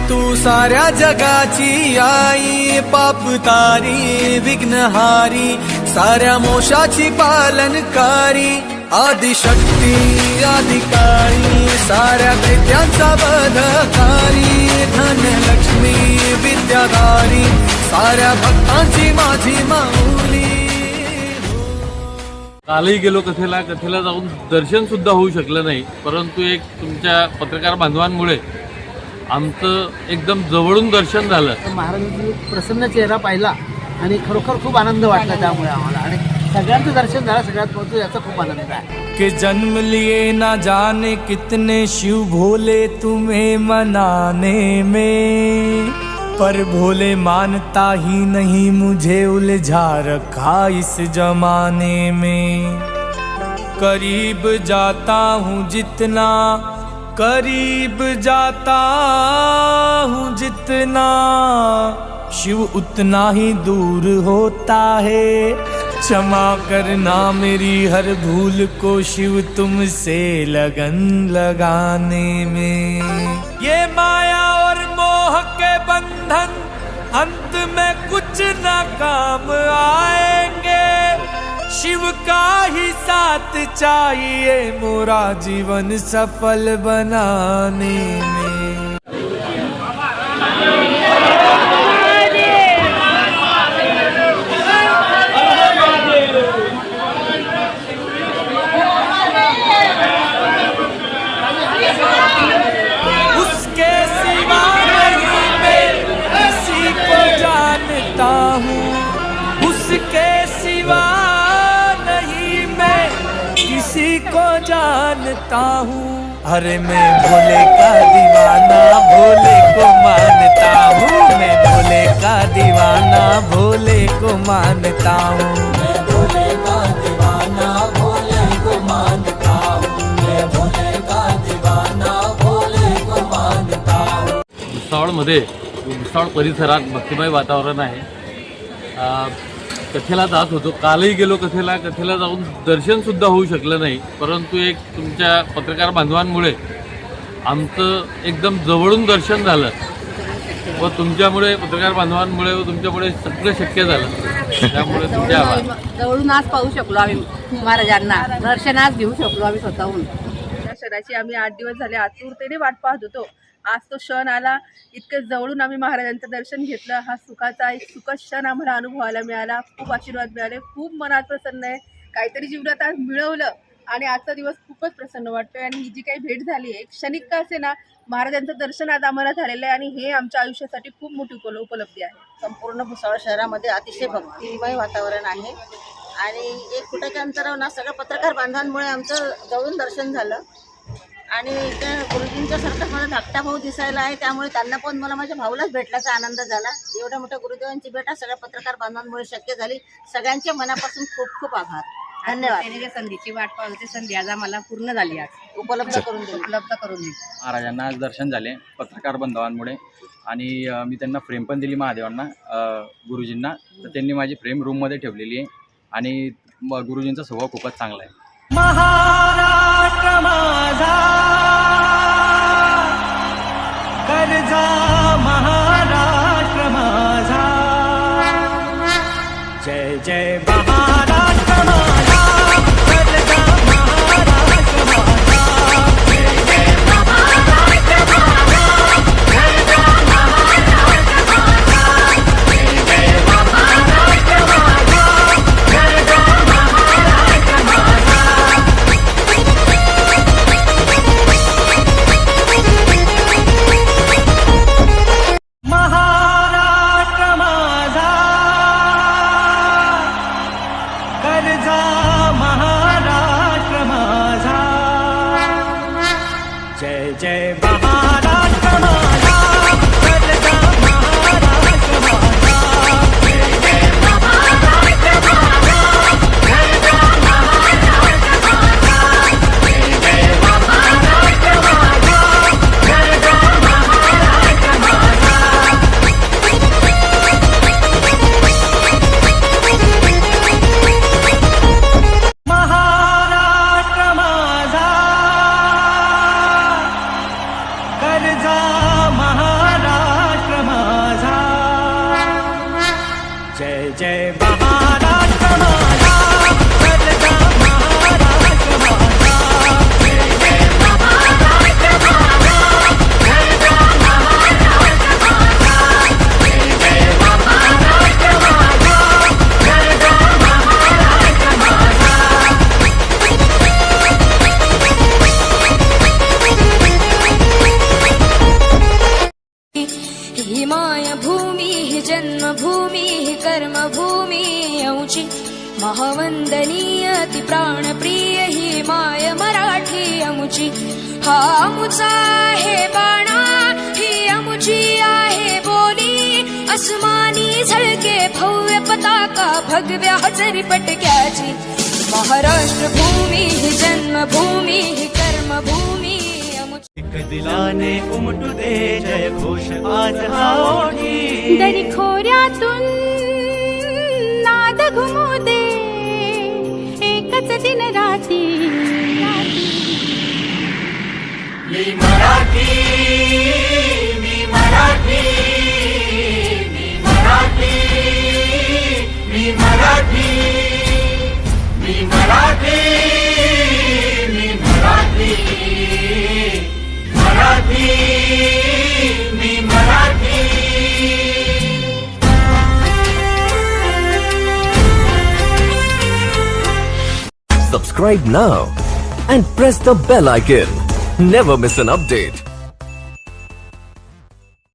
तू साऱ्या जगाची आई, पाप तारी विघ्नहारी, साऱ्या मोशाची पालनकारी, आदिशक्ती आदिकाळी, साऱ्या दैत्यांचा वधकारी, धनलक्ष्मी विद्याधारी, साऱ्या भक्तांची माझी माऊली. कालही गेलो कथेला जाऊन दर्शन सुद्धा होऊ शकलं नाही, परंतु एक तुमच्या पत्रकार बांधवांमुळे आमचं एकदम जवळून दर्शन झालं. महाराजांचा प्रसन्न चेहरा पाहिला आणि खरोखर खूप आनंद वाटला त्यामुळे आम्हाला, आणि सगळ्यांचं दर्शन झालं सगळ्यात महत्त्वाचं, याचा खूप आनंद आहे. कि जन्म लिए ना जाने कितने शिव भोले तुम्हें मनाने में, पर भोले मानता ही नहीं मुझे उलझा रखा इस जमाने में. करीब जाता हूँ जितना, करीब जाता हूँ जितना, शिव उतना ही दूर होता है. क्षमा करना मेरी हर भूल को शिव, तुमसे लगन लगाने में. ये माया और मोह के बंधन अंत में कुछ न काम आएंगे. शिव का ही साथ चाहिए मोरा जीवन सफल बनाने में. उसके सिवा नहीं मैं किसी को जानता हूँ, उसके सिवा नहीं मैं किसी को जानता हूँ. अरे मैं भोले का दीवाना भोले को मानता हूँ, मैं भोले का दीवाना भोले को मानता हूँ, मैं भोले का दीवाना भोले को मानता हूँ, मैं भोले का दीवाना भोले को मानता हूँ. भुसावळमध्ये भुसावळ परिसरात भक्तिमय वातावरण आहे. कथेला जात होतो, कालही गेलो कथेला जाऊन दर्शन सुद्धा होऊ शकलं नाही, परंतु एक तुमच्या पत्रकार बांधवांमुळे आमचं एकदम जवळून दर्शन झालं व तुमच्यामुळे पत्रकार बांधवांमुळे व तुमच्यामुळे सगळं शक्य झालं. त्यामुळे तुमचे आभार. जवळून आज पाहू शकलो आम्ही महाराजांना, दर्शन आज घेऊ शकलो आम्ही स्वतःहून. या क्षणाची आम्ही 8 दिवस झाले आतुरतेने वाट पाहत होतो. आज तो क्षण आला. इतकं जवळून आम्ही महाराजांचं दर्शन घेतलं. हा सुखाचा एक सुखद क्षण आम्हाला अनुभवायला मिळाला. खूप आशीर्वाद मिळाले. खूप मनात प्रसन्न आहे. काहीतरी जीवनात आज मिळवलं आणि आजचा दिवस खूपच प्रसन्न वाटतोय. आणि ही जी काही भेट झाली आहे, क्षणिक का असे ना, महाराजांचं दर्शन आज आम्हाला झालेलं आहे आणि हे आमच्या आयुष्यासाठी खूप मोठी उपलब्धी आहे. संपूर्ण भुसावळ शहरामध्ये अतिशय भक्तिमय वातावरण आहे आणि 1 फुटाच्या अंतरावर ना सगळ्या पत्रकार बांधवांमुळे आमचं जवळून दर्शन झालं. आणि त्या गुरुजींच्या सारखं मला धाकटा भाऊ दिसायला आहे, त्यामुळे त्यांना पण मला माझ्या भाऊलाच भेटल्याचा आनंद झाला. एवढ्या मोठ्या गुरुदेवांची भेट सगळ्या पत्रकार बांधवांमुळे शक्य झाली. सगळ्यांच्या मनापासून खूप खूप आभार. धन्यवाद. ज्या संधीची वाट पाहत होती, संधी आज आम्हाला पूर्ण झाली. आज उपलब्ध करून दिली. महाराजांना आज दर्शन झाले पत्रकार बांधवांमुळे, आणि मी त्यांना फ्रेम पण दिली महादेवांना, गुरुजींना. तर त्यांनी माझी फ्रेम रूममध्ये ठेवलेली आहे आणि गुरुजींचा स्वभाव खूपच चांगला आहे. महाराष्ट्र माझा कर्जा, महाराष्ट्र माझा, जय जय महाराष्ट्र माझा, कर्जा महाराष्ट्र माझा, जय जय महाराष्ट्र माझा, कर्जा महाराष्ट्र माझा, जय जय महाराष्ट्र माझा, कर्जा महाराष्ट्र माझा. जय महाराष्ट्र माझा, गरजा महाराष्ट्र माझा. ही मायभूमी ही जन्मभूमी ही कर्मभूमी औची महावंदनीय ती प्राणप्रिय ही माय मराठी अमुची. हा अमुचा आहे बाणा ही अमुची आहे बोली, अस्मानी झळके भव्य पताका भगव्या हजरी पटक्याची. महाराष्ट्र भूमी ही जन्मभूमी ही कर्मभूमी अमुची. एक दिलाने उमटू दे जय घोष आज हा ओढी, दरी खोऱ्यातून नाद घुमू दे एकच दिन राती. मी मराठी, मी मराठी, मी मराठी, मी मराठी, मी मराठी, मी मराठी, मराठी, मी Marathi. Subscribe now and press the bell icon. Never miss an update.